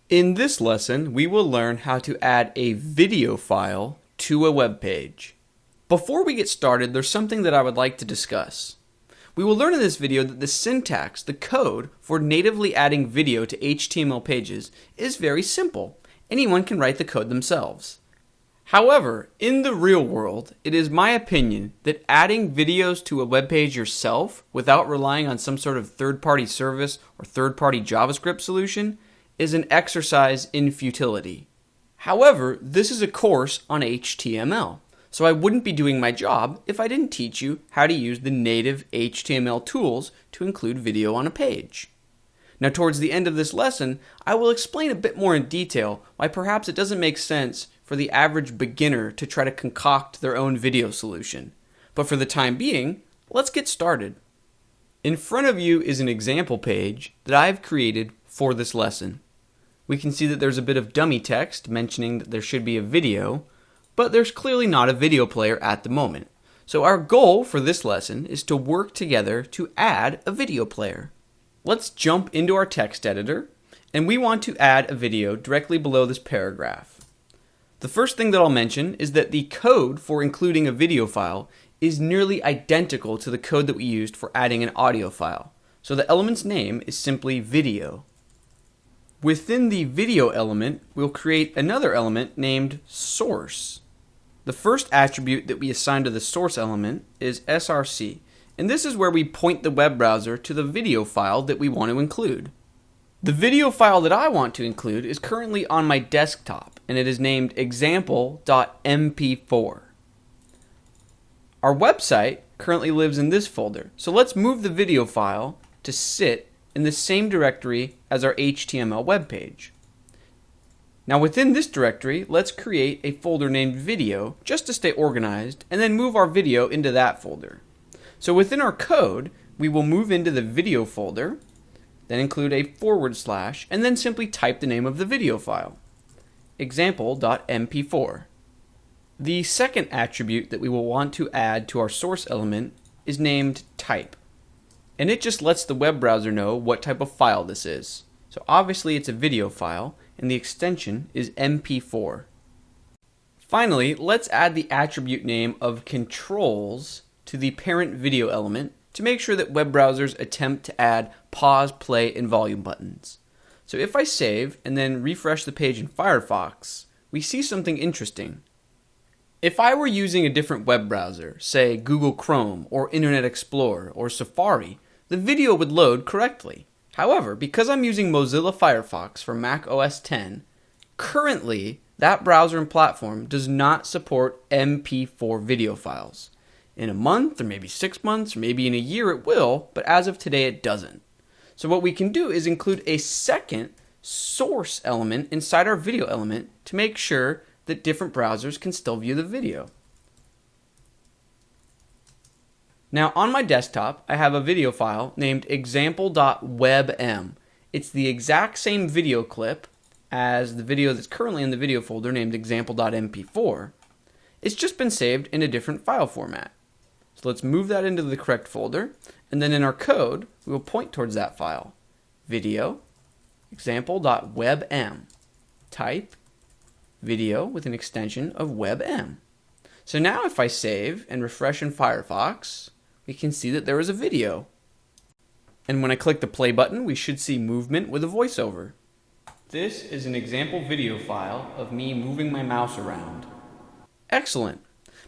In this lesson, we will learn how to add a video file to a web page. Before we get started, there's something that I would like to discuss. We will learn in this video that the syntax, the code for natively adding video to HTML pages is very simple. Anyone can write the code themselves. However, in the real world, it is my opinion that adding videos to a web page yourself without relying on some sort of third-party service or third-party JavaScript solution is an exercise in futility. However, this is a course on HTML, so I wouldn't be doing my job if I didn't teach you how to use the native HTML tools to include video on a page. Now, towards the end of this lesson, I will explain a bit more in detail why perhaps it doesn't make sense for the average beginner to try to concoct their own video solution. But for the time being, let's get started. In front of you is an example page that I've created for this lesson. We can see that there's a bit of dummy text mentioning that there should be a video, but there's clearly not a video player at the moment. So our goal for this lesson is to work together to add a video player. Let's jump into our text editor, and we want to add a video directly below this paragraph. The first thing that I'll mention is that the code for including a video file is nearly identical to the code that we used for adding an audio file. So the element's name is simply video. Within the video element, we'll create another element named source. The first attribute that we assign to the source element is src, and this is where we point the web browser to the video file that we want to include. The video file that I want to include is currently on my desktop, and it is named example.mp4. Our website currently lives in this folder, so let's move the video file to sit in the same directory as our HTML web page. Now within this directory, let's create a folder named video just to stay organized, and then move our video into that folder. So within our code, we will move into the video folder, then include a /, and then simply type the name of the video file, example.mp4. The second attribute that we will want to add to our source element is named type. And it just lets the web browser know what type of file this is. So obviously it's a video file, and the extension is MP4. Finally, let's add the attribute name of controls to the parent video element to make sure that web browsers attempt to add pause, play, and volume buttons. So if I save and then refresh the page in Firefox, we see something interesting. If I were using a different web browser, say Google Chrome or Internet Explorer or Safari, the video would load correctly. However, because I'm using Mozilla Firefox for Mac OS X, currently that browser and platform does not support MP4 video files. In a month, or maybe 6 months, or maybe in a year it will, but as of today it doesn't. So what we can do is include a second source element inside our video element to make sure that different browsers can still view the video. Now on my desktop, I have a video file named example.webm. It's the exact same video clip as the video that's currently in the video folder named example.mp4. It's just been saved in a different file format. So let's move that into the correct folder, and then in our code, we will point towards that file. Video, example.webm. Type video with an extension of webm. So now if I save and refresh in Firefox, we can see that there is a video. And when I click the play button, we should see movement with a voiceover. This is an example video file of me moving my mouse around. Excellent.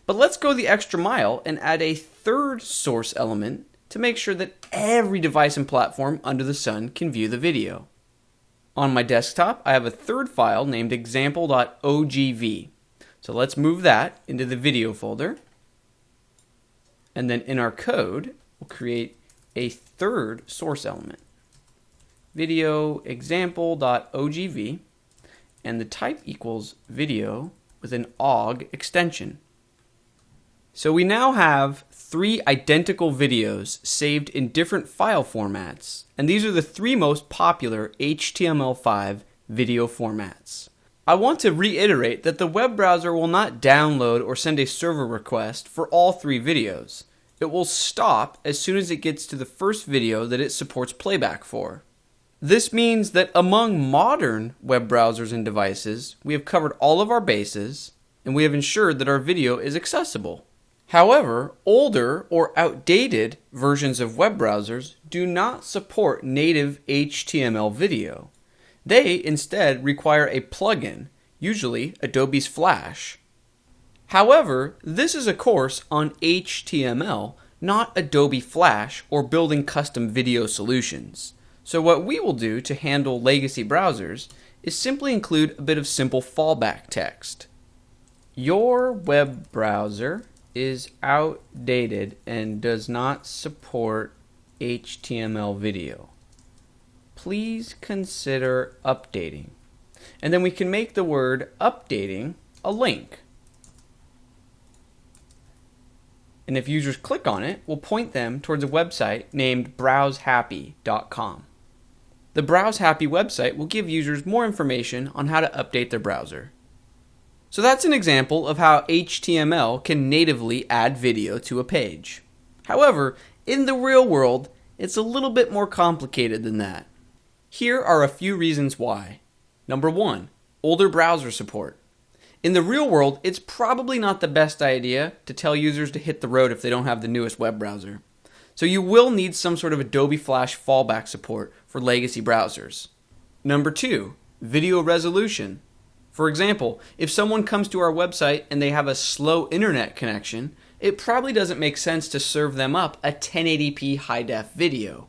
But let's go the extra mile and add a third source element to make sure that every device and platform under the sun can view the video. On my desktop, I have a third file named example.ogv. So let's move that into the video folder. And then in our code, we'll create a third source element. Video example.ogv, and the type equals video with an OGG extension. So we now have 3 identical videos saved in different file formats, and these are the 3 most popular HTML5 video formats. I want to reiterate that the web browser will not download or send a server request for all 3 videos. It will stop as soon as it gets to the first video that it supports playback for. This means that among modern web browsers and devices, we have covered all of our bases, and we have ensured that our video is accessible. However, older or outdated versions of web browsers do not support native HTML video. They instead require a plugin, usually Adobe's Flash. However, this is a course on HTML, not Adobe Flash or building custom video solutions. So what we will do to handle legacy browsers is simply include a bit of simple fallback text. Your web browser is outdated and does not support HTML video. Please consider updating. And then we can make the word updating a link. And if users click on it, we'll point them towards a website named browsehappy.com. The Browse Happy website will give users more information on how to update their browser. So that's an example of how HTML can natively add video to a page. However, in the real world, it's a little bit more complicated than that. Here are a few reasons why. Number 1, older browser support. In the real world, it's probably not the best idea to tell users to hit the road if they don't have the newest web browser. So you will need some sort of Adobe Flash fallback support for legacy browsers. Number 2, video resolution. For example, if someone comes to our website and they have a slow internet connection, it probably doesn't make sense to serve them up a 1080p high-def video.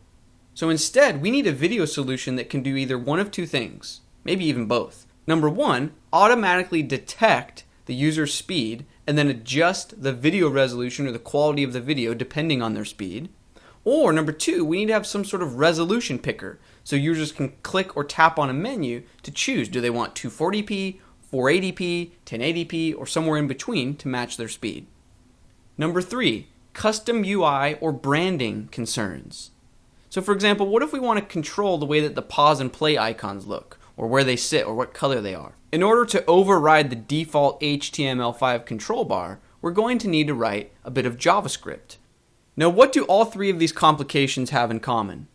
So instead, we need a video solution that can do either one of two things, maybe even both. Number 1, automatically detect the user's speed and then adjust the video resolution or the quality of the video depending on their speed. Or number 2, we need to have some sort of resolution picker so users can click or tap on a menu to choose, do they want 240p, 480p, 1080p, or somewhere in between to match their speed. Number 3, custom UI or branding concerns. So for example, what if we want to control the way that the pause and play icons look, or where they sit, or what color they are? In order to override the default HTML5 control bar, we're going to need to write a bit of JavaScript. Now, what do all three of these complications have in common?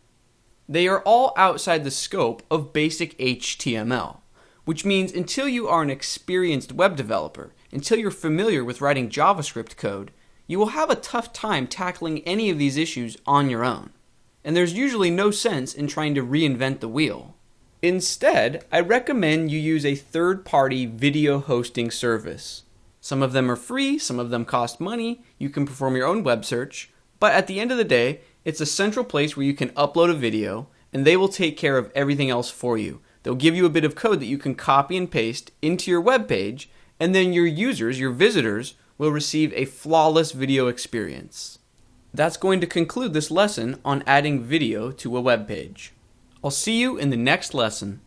They are all outside the scope of basic HTML, which means until you are an experienced web developer, until you're familiar with writing JavaScript code, you will have a tough time tackling any of these issues on your own. And there's usually no sense in trying to reinvent the wheel. Instead, I recommend you use a third-party video hosting service. Some of them are free, some of them cost money, you can perform your own web search, but at the end of the day, it's a central place where you can upload a video, and they will take care of everything else for you. They'll give you a bit of code that you can copy and paste into your web page, and then your users, your visitors, will receive a flawless video experience. That's going to conclude this lesson on adding video to a web page. I'll see you in the next lesson.